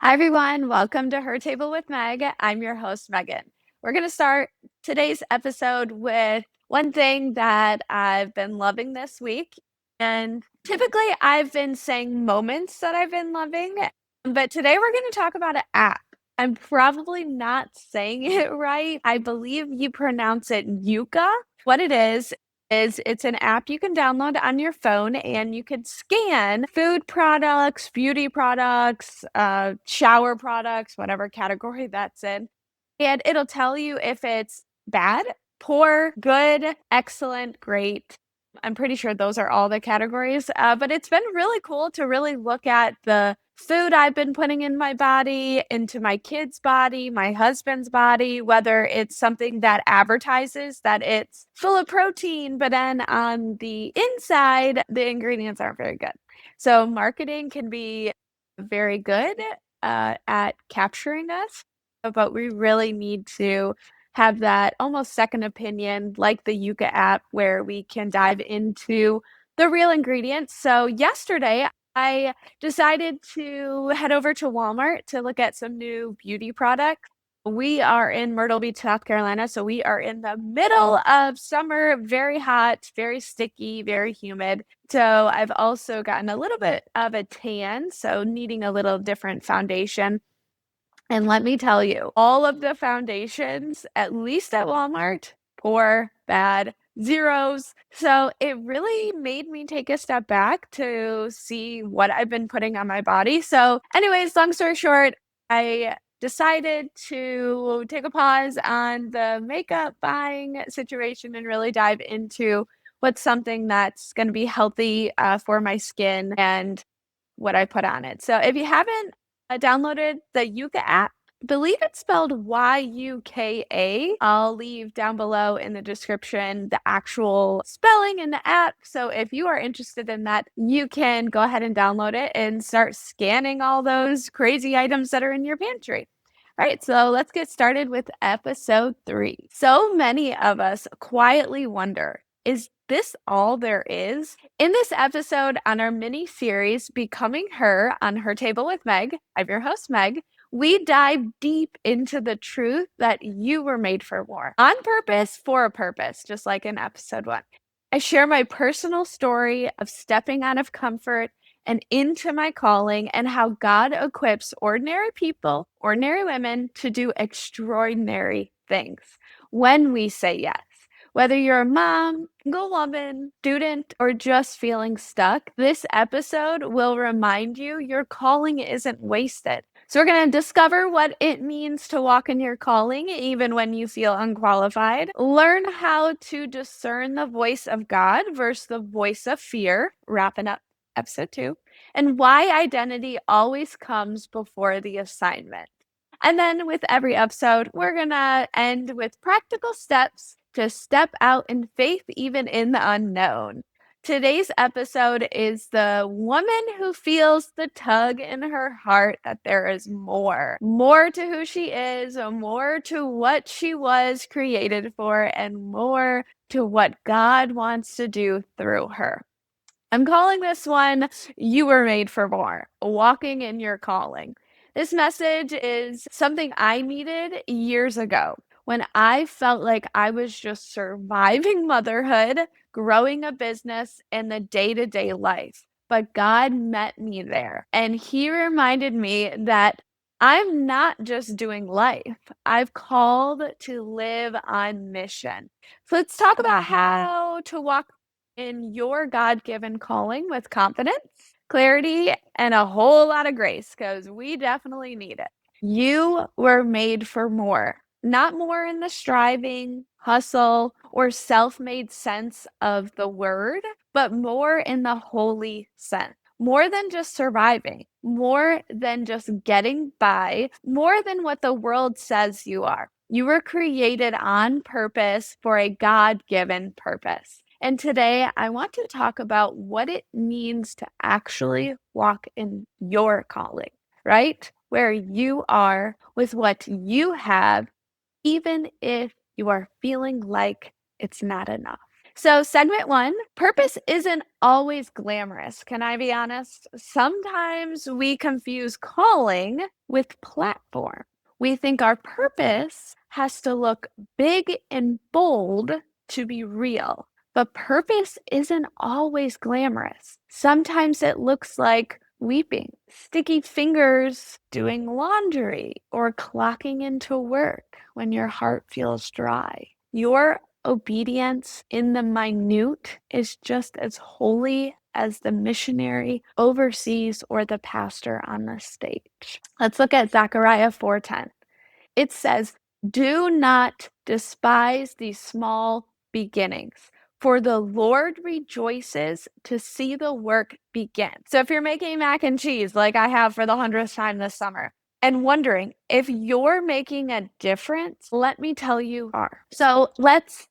Hi, everyone. Welcome to Her Table with Meg. I'm your host, Megan. We're going to start today's episode with one thing that I've been loving this week. And typically, I've been saying moments that I've been loving, but today we're going to talk about an app. I'm probably not saying it right. I believe you pronounce it Yuka. What it is it's an app you can download on your phone and you can scan food products, beauty products, shower products, whatever category that's in. And it'll tell you if it's bad, poor, good, excellent, great. I'm pretty sure those are all the categories. But it's been really cool to really look at the food I've been putting in my body, into my kid's body, my husband's body, whether it's something that advertises that it's full of protein, but then on the inside, the ingredients aren't very good. So marketing can be very good at capturing us, but we really need to have that almost second opinion, like the Yuka app, where we can dive into the real ingredients. So yesterday, I decided to head over to Walmart to look at some new beauty products. We are in Myrtle Beach, South Carolina, so we are in the middle of summer, very hot, very sticky, very humid. So I've also gotten a little bit of a tan, so needing a little different foundation. And let me tell you, all of the foundations, at least at Walmart, poor, bad, zeros. So it really made me take a step back to see what I've been putting on my body. So, anyways, long story short, I decided to take a pause on the makeup buying situation and really dive into what's something that's going to be healthy for my skin and what I put on it. So if you haven't downloaded the Yuka app, believe it's spelled Yuka. I'll leave down below in the description the actual spelling in the app. So if you are interested in that, you can go ahead and download it and start scanning all those crazy items that are in your pantry. All right, so let's get started with episode 3. So many of us quietly wonder, is this all there is? In this episode on our mini series, Becoming Her on Her Table with Meg, I'm your host, Meg. We dive deep into the truth that you were made for more, on purpose, for a purpose, just like in episode 1. I share my personal story of stepping out of comfort and into my calling, and how God equips ordinary people, ordinary women, to do extraordinary things when we say yes. Whether you're a mom, single woman, student, or just feeling stuck, this episode will remind you your calling isn't wasted. So, we're going to discover what it means to walk in your calling, even when you feel unqualified. Learn how to discern the voice of God versus the voice of fear, wrapping up episode 2, and why identity always comes before the assignment. And then with every episode, we're going to end with practical steps to step out in faith, even in the unknown. Today's episode is the woman who feels the tug in her heart that there is more to who she is, more to what she was created for, and more to what God wants to do through her. I'm calling this one, You Were Made for More, Walking in Your Calling. This message is something I needed years ago when I felt like I was just surviving motherhood, growing a business, and the day-to-day life. But God met me there, and He reminded me that I'm not just doing life. I've called to live on mission. So let's talk about how to walk in your God-given calling with confidence, clarity, and a whole lot of grace, because we definitely need it. You were made for more, not more in the striving, hustle, or self-made sense of the word, but more in the holy sense. More than just surviving, more than just getting by, more than what the world says you are. You were created on purpose for a God-given purpose. And today I want to talk about what it means to actually walk in your calling, right? Where you are with what you have, even if you are feeling like it's not enough. So, segment one, purpose isn't always glamorous. Can I be honest? Sometimes we confuse calling with platform. We think our purpose has to look big and bold to be real. But purpose isn't always glamorous. Sometimes it looks like weeping, sticky fingers, doing laundry, or clocking into work when your heart feels dry. Your obedience in the minute is just as holy as the missionary overseas or the pastor on the stage. Let's look at Zechariah 4:10. It says, "Do not despise these small beginnings, for the Lord rejoices to see the work begin." So if you're making mac and cheese like I have for the 100th time this summer and wondering if you're making a difference, let me tell you are. So let's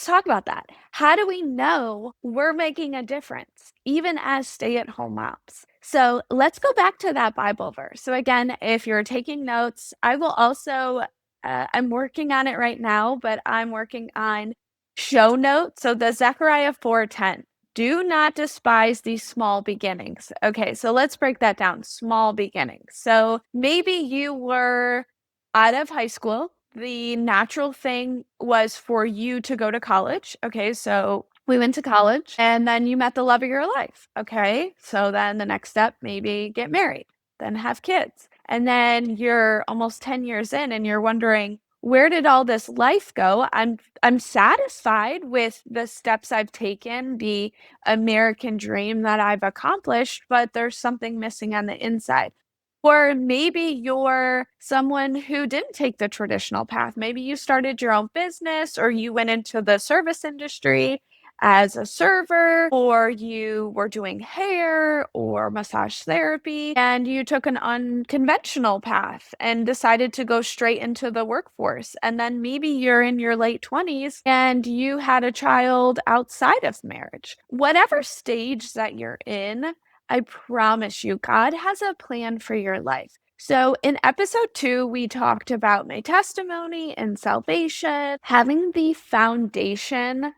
talk about that. How do we know we're making a difference even as stay-at-home moms? So let's go back to that Bible verse. So again, if you're taking notes, I will also I'm working on it right now, but I'm working on show notes. So the Zechariah 4:10. Do not despise these small beginnings. Okay, so let's break that down. Small beginnings. So maybe you were out of high school. The natural thing was for you to go to college. Okay, so we went to college and then you met the love of your life. Okay, so then the next step, maybe get married, then have kids. And then you're almost 10 years in and you're wondering, where did all this life go? I'm satisfied with the steps I've taken, the American dream that I've accomplished, but there's something missing on the inside. Or maybe you're someone who didn't take the traditional path. Maybe you started your own business or you went into the service industry as a server, or you were doing hair or massage therapy, and you took an unconventional path and decided to go straight into the workforce. And then maybe you're in your late 20s and you had a child outside of marriage. Whatever stage that you're in, I promise you, God has a plan for your life. So, in episode 2, we talked about my testimony and salvation, having the foundation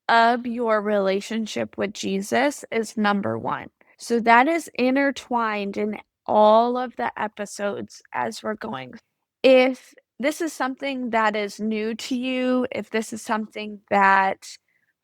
of your relationship with Jesus is number one. So, that is intertwined in all of the episodes as we're going. If this is something that is new to you, if this is something that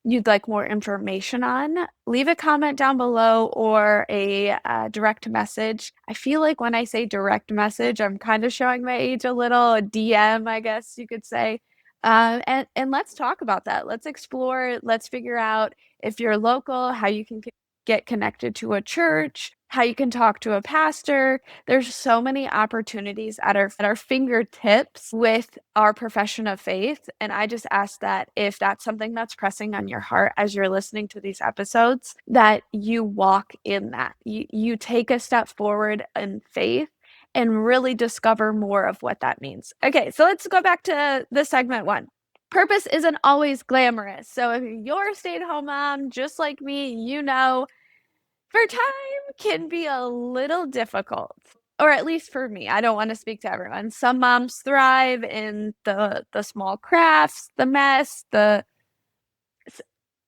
you'd like more information on, leave a comment down below or a direct message. I feel like when I say direct message, I'm kind of showing my age a little, a DM, I guess you could say. And let's talk about that. Let's explore. Let's figure out if you're local, how you can get connected to a church, how you can talk to a pastor. There's so many opportunities at our fingertips with our profession of faith. And I just ask that if that's something that's pressing on your heart as you're listening to these episodes, that you walk in that. You take a step forward in faith and really discover more of what that means. Okay, so let's go back to the segment one. Purpose isn't always glamorous. So if you're a stay-at-home mom, just like me, you know for time can be a little difficult, or at least for me. I don't want to speak to everyone. Some moms thrive in the small crafts, the mess, the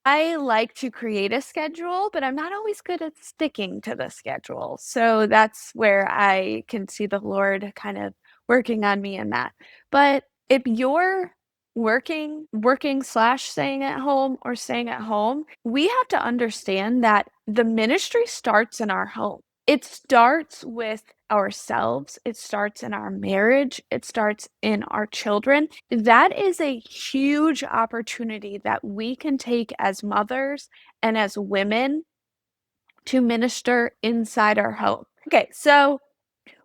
I like to create a schedule, but I'm not always good at sticking to the schedule. So that's where I can see the Lord kind of working on me in that. But if you're working slash staying at home or staying at home, we have to understand that the ministry starts in our home. It starts with ourselves. It starts in our marriage. It starts in our children. That is a huge opportunity that we can take as mothers and as women to minister inside our home. Okay, so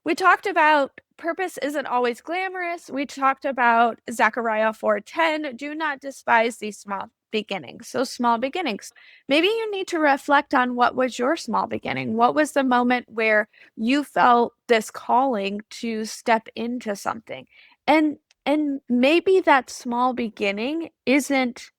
we talked about purpose isn't always glamorous. We talked about Zechariah 4:10, do not despise these small beginnings. So small beginnings. Maybe you need to reflect on what was your small beginning. What was the moment where you felt this calling to step into something? And maybe that small beginning isn't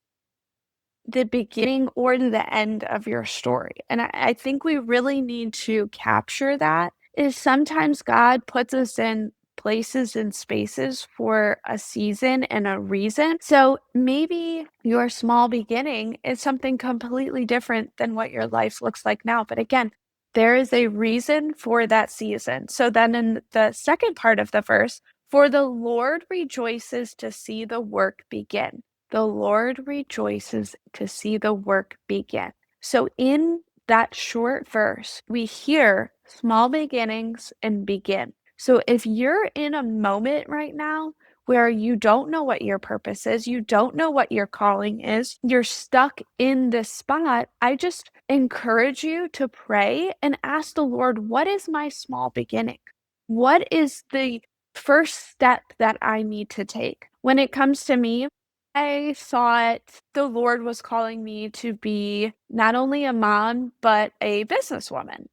the beginning or the end of your story. And I think we really need to capture that is sometimes God puts us in places and spaces for a season and a reason. So maybe your small beginning is something completely different than what your life looks like now. But again, there is a reason for that season. So then in the second part of the verse, for the Lord rejoices to see the work begin. The Lord rejoices to see the work begin. So in that short verse, we hear small beginnings and begin. So if you're in a moment right now where you don't know what your purpose is, you don't know what your calling is, you're stuck in this spot, I just encourage you to pray and ask the Lord, what is my small beginning? What is the first step that I need to take? When it comes to me, I thought the Lord was calling me to be not only a mom, but a businesswoman.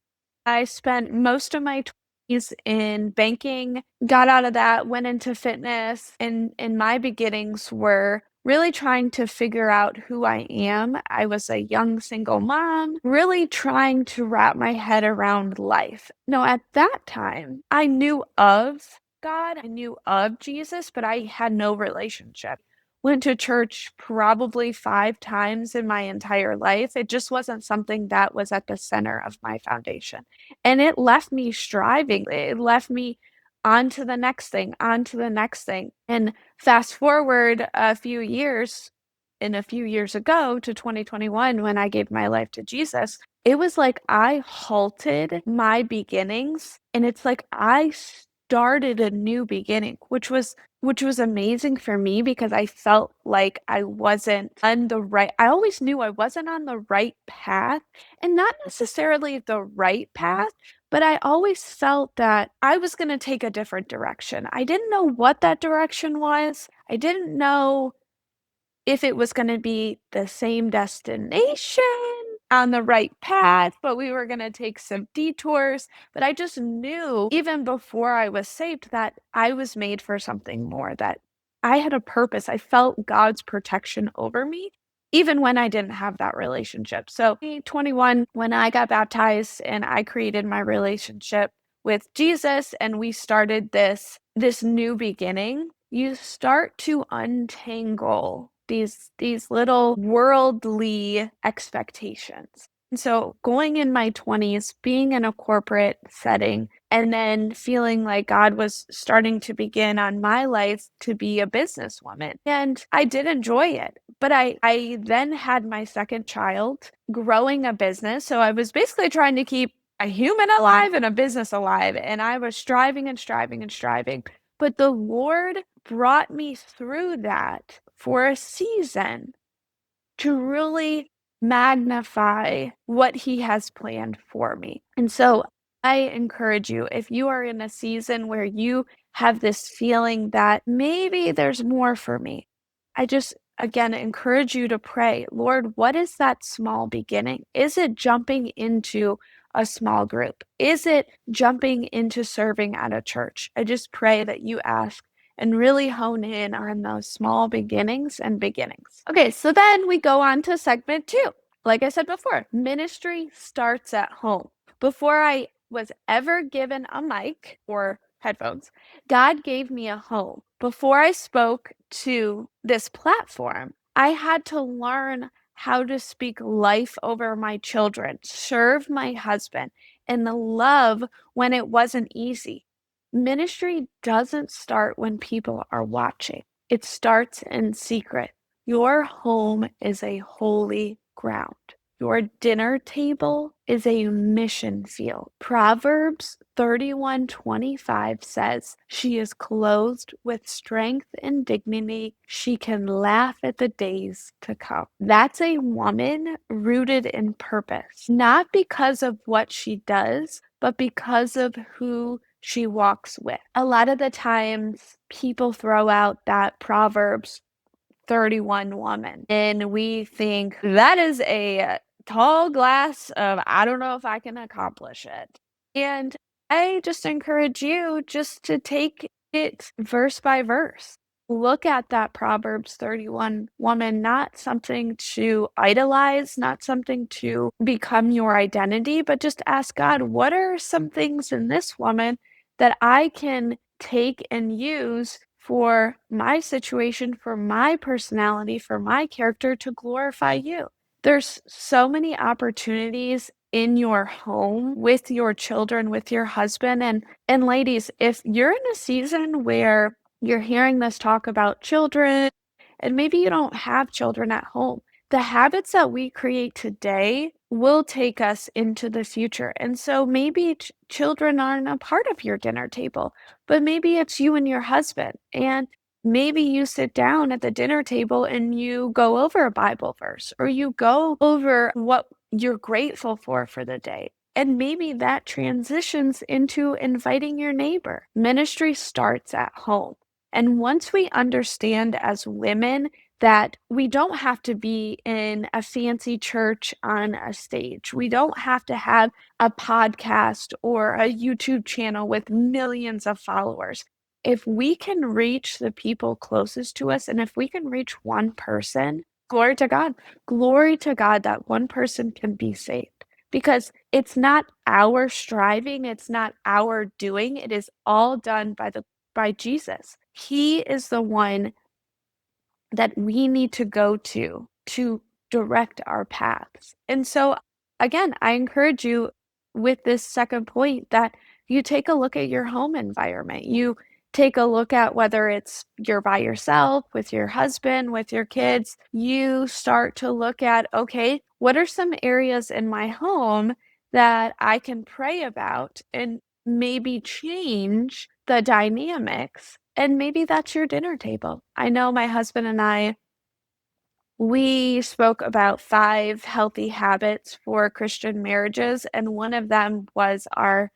I spent most of my 20s in banking, got out of that, went into fitness, and my beginnings were really trying to figure out who I am. I was a young single mom, really trying to wrap my head around life. No, at that time, I knew of God, I knew of Jesus, but I had no relationship. Went to church probably 5 times in my entire life. It just wasn't something that was at the center of my foundation. And it left me striving. It left me on to the next thing, on to the next thing. And fast forward a few years ago to 2021 when I gave my life to Jesus, it was like I halted my beginnings and it's like I started a new beginning, which was amazing for me because I felt like I wasn't on the right I always knew I wasn't on the right path, and not necessarily the right path, but I always felt that I was gonna take a different direction. I didn't know what that direction was. I didn't know if it was gonna be the same destination on the right path, but we were gonna take some detours. But I just knew even before I was saved that I was made for something more, that I had a purpose. I felt God's protection over me even when I didn't have that relationship. So, 21, when I got baptized and I created my relationship with Jesus and we started this new beginning, you start to untangle these little worldly expectations. And so going in my 20s, being in a corporate setting, and then feeling like God was starting to begin on my life to be a businesswoman. And I did enjoy it. But I then had my second child, growing a business. So I was basically trying to keep a human alive and a business alive. And I was striving and striving and striving. But the Lord brought me through that for a season to really magnify what He has planned for me. And so I encourage you, if you are in a season where you have this feeling that maybe there's more for me, I just again encourage you to pray, Lord, what is that small beginning? Is it jumping into a small group? Is it jumping into serving at a church? I just pray that you ask and really hone in on those small beginnings and beginnings. Okay, so then we go on to segment 2. Like I said before, ministry starts at home. Before I was ever given a mic or headphones, God gave me a home. Before I spoke to this platform, I had to learn how to speak life over my children, serve my husband, and the love when it wasn't easy. Ministry doesn't start when people are watching. It starts in secret. Your home is a holy ground. Your dinner table is a mission field. Proverbs 31:25 says, "She is clothed with strength and dignity. She can laugh at the days to come." That's a woman rooted in purpose, not because of what she does, but because of who she walks with. A lot of the times, people throw out that Proverbs 31 woman, and we think that is a tall glass of I don't know if I can accomplish it. And I just encourage you just to take it verse by verse. Look at that Proverbs 31 woman, not something to idolize, not something to become your identity, but just ask God, what are some things in this woman that I can take and use for my situation, for my personality, for my character to glorify you. There's so many opportunities in your home with your children, with your husband. And ladies, if you're in a season where you're hearing this talk about children, and maybe you don't have children at home, the habits that we create today will take us into the future. And so maybe children aren't a part of your dinner table, but maybe it's you and your husband. And maybe you sit down at the dinner table and you go over a Bible verse or you go over what you're grateful for the day. And maybe that transitions into inviting your neighbor. Ministry starts at home. And once we understand as women that we don't have to be in a fancy church on a stage, we don't have to have a podcast or a YouTube channel with millions of followers. If we can reach the people closest to us, and if we can reach one person, glory to God. Glory to God that one person can be saved. Because it's not our striving, it's not our doing, it is all done by Jesus. He is the one that we need to go to direct our paths. And so, again, I encourage you with this second point that you take a look at your home environment. You take a look at whether it's you're by yourself, with your husband, with your kids. You start to look at, okay, what are some areas in my home that I can pray about and maybe change the dynamics, and maybe that's your dinner table. I know my husband and I, we spoke about 5 healthy habits for Christian marriages, and one of them was our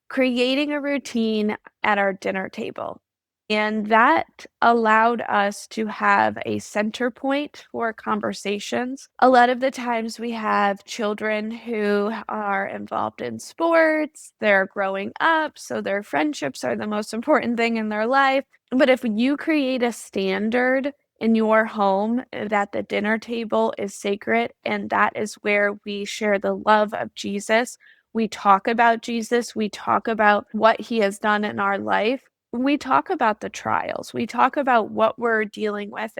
creating a routine at our dinner table. And that allowed us to have a center point for conversations. A lot of the times we have children who are involved in sports, they're growing up, so their friendships are the most important thing in their life. But if you create a standard in your home that the dinner table is sacred and that is where we share the love of Jesus, we talk about Jesus, we talk about what he has done in our life, we talk about the trials, we talk about what we're dealing with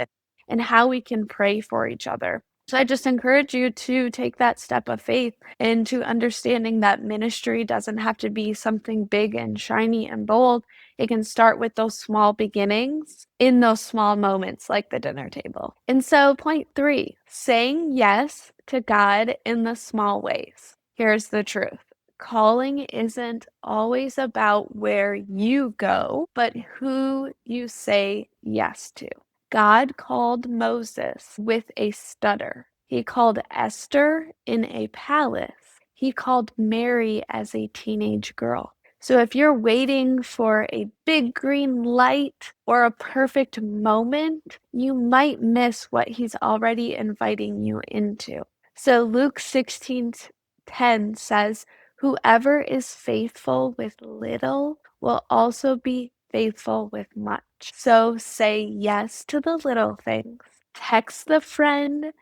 and how we can pray for each other. So I just encourage you to take that step of faith into understanding that ministry doesn't have to be something big and shiny and bold. It can start with those small beginnings in those small moments like the dinner table. And so, point 3, saying yes to God in the small ways. Here's the truth. Calling isn't always about where you go, but who you say yes to. God called Moses with a stutter. He called Esther in a palace. He called Mary as a teenage girl. So if you're waiting for a big green light or a perfect moment, you might miss what he's already inviting you into. So Luke 16:10 says, "Whoever is faithful with little will also be faithful with much." So say yes to the little things. Text the friend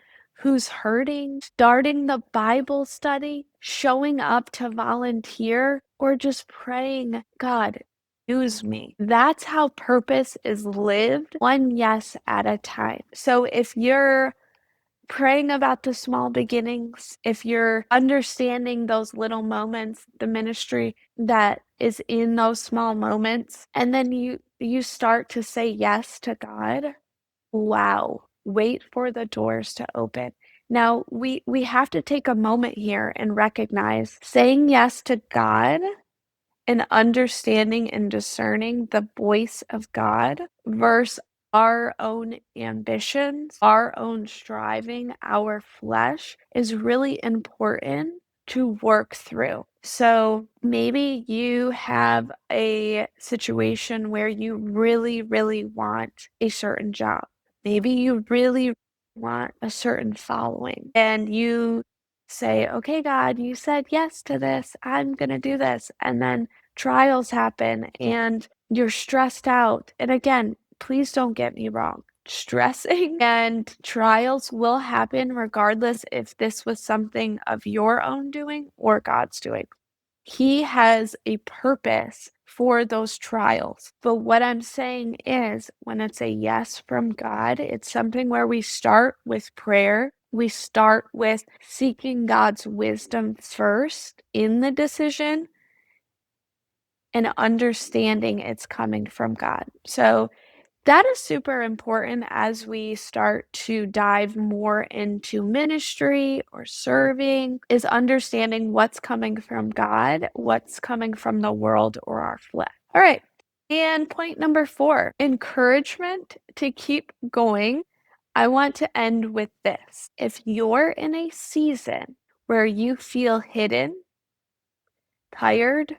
who's hurting, starting the Bible study, showing up to volunteer, or just praying, God, use me. That's how purpose is lived, one yes at a time. So if you're praying about the small beginnings, if you're understanding those little moments, the ministry that is in those small moments, and then you start to say yes to God, wow, wait for the doors to open. Now, we have to take a moment here and recognize saying yes to God and understanding and discerning the voice of God versus our own ambitions, our own striving, our flesh is really important to work through. So maybe you have a situation where you really, really want a certain job. Maybe you really want a certain following and you say, okay, God, you said yes to this. I'm going to do this. And then trials happen and you're stressed out. And again, please don't get me wrong. Stressing and trials will happen regardless if this was something of your own doing or God's doing. He has a purpose for those trials. But what I'm saying is, when it's a yes from God, it's something where we start with prayer. We start with seeking God's wisdom first in the decision and understanding it's coming from God. So that is super important as we start to dive more into ministry or serving, is understanding what's coming from God, what's coming from the world or our flesh. All right. And point number 4, encouragement to keep going. I want to end with this. If you're in a season where you feel hidden, tired,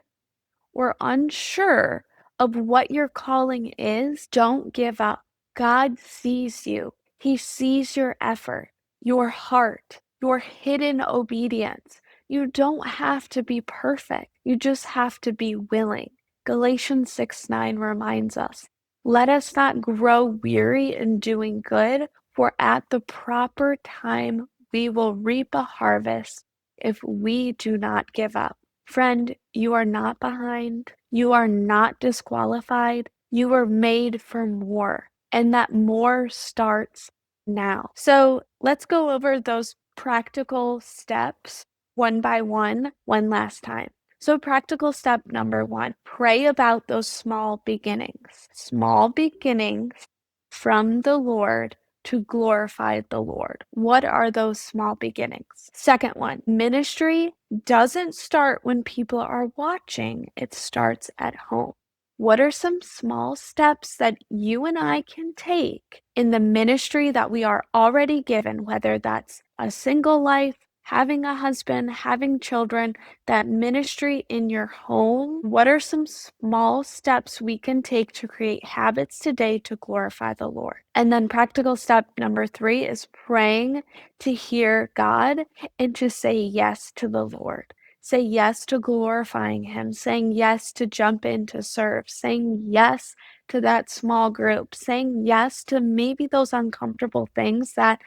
or unsure of what your calling is, don't give up. God sees you. He sees your effort, your heart, your hidden obedience. You don't have to be perfect. You just have to be willing. Galatians 6:9 reminds us, let us not grow weary in doing good, for at the proper time we will reap a harvest if we do not give up. Friend, you are not behind. You are not disqualified. You were made for more, and that more starts now. So let's go over those practical steps one by one last time. So, practical step number 1, pray about those small beginnings. Small beginnings from the Lord to glorify the Lord. What are those small beginnings? Second one, ministry doesn't start when people are watching, it starts at home. What are some small steps that you and I can take in the ministry that we are already given, whether that's a single life, having a husband, having children, that ministry in your home? What are some small steps we can take to create habits today to glorify the Lord? And then practical step number 3 is praying to hear God and to say yes to the Lord. Say yes to glorifying Him, saying yes to jump in to serve, saying yes to that small group, saying yes to maybe those uncomfortable things that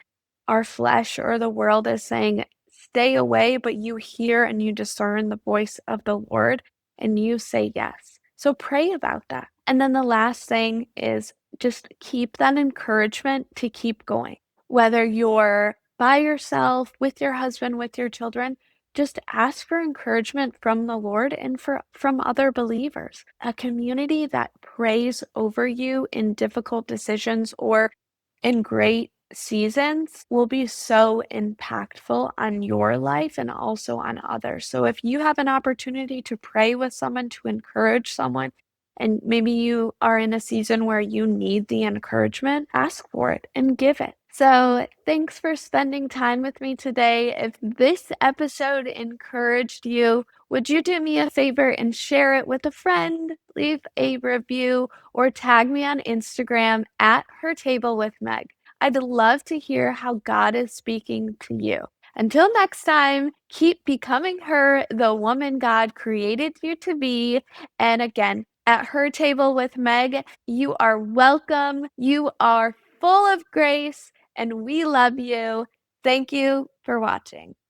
our flesh or the world is saying, stay away, but you hear and you discern the voice of the Lord and you say yes. So pray about that. And then the last thing is just keep that encouragement to keep going. Whether you're by yourself, with your husband, with your children, just ask for encouragement from the Lord and from other believers. A community that prays over you in difficult decisions or in great seasons will be so impactful on your life and also on others. So if you have an opportunity to pray with someone, to encourage someone, and maybe you are in a season where you need the encouragement, ask for it and give it. So thanks for spending time with me today. If this episode encouraged you, would you do me a favor and share it with a friend, leave a review, or tag me on Instagram at Her Table with Meg? I'd love to hear how God is speaking to you. Until next time, keep becoming her, the woman God created you to be. And again, at Her Table with Meg, you are welcome. You are full of grace, and we love you. Thank you for watching.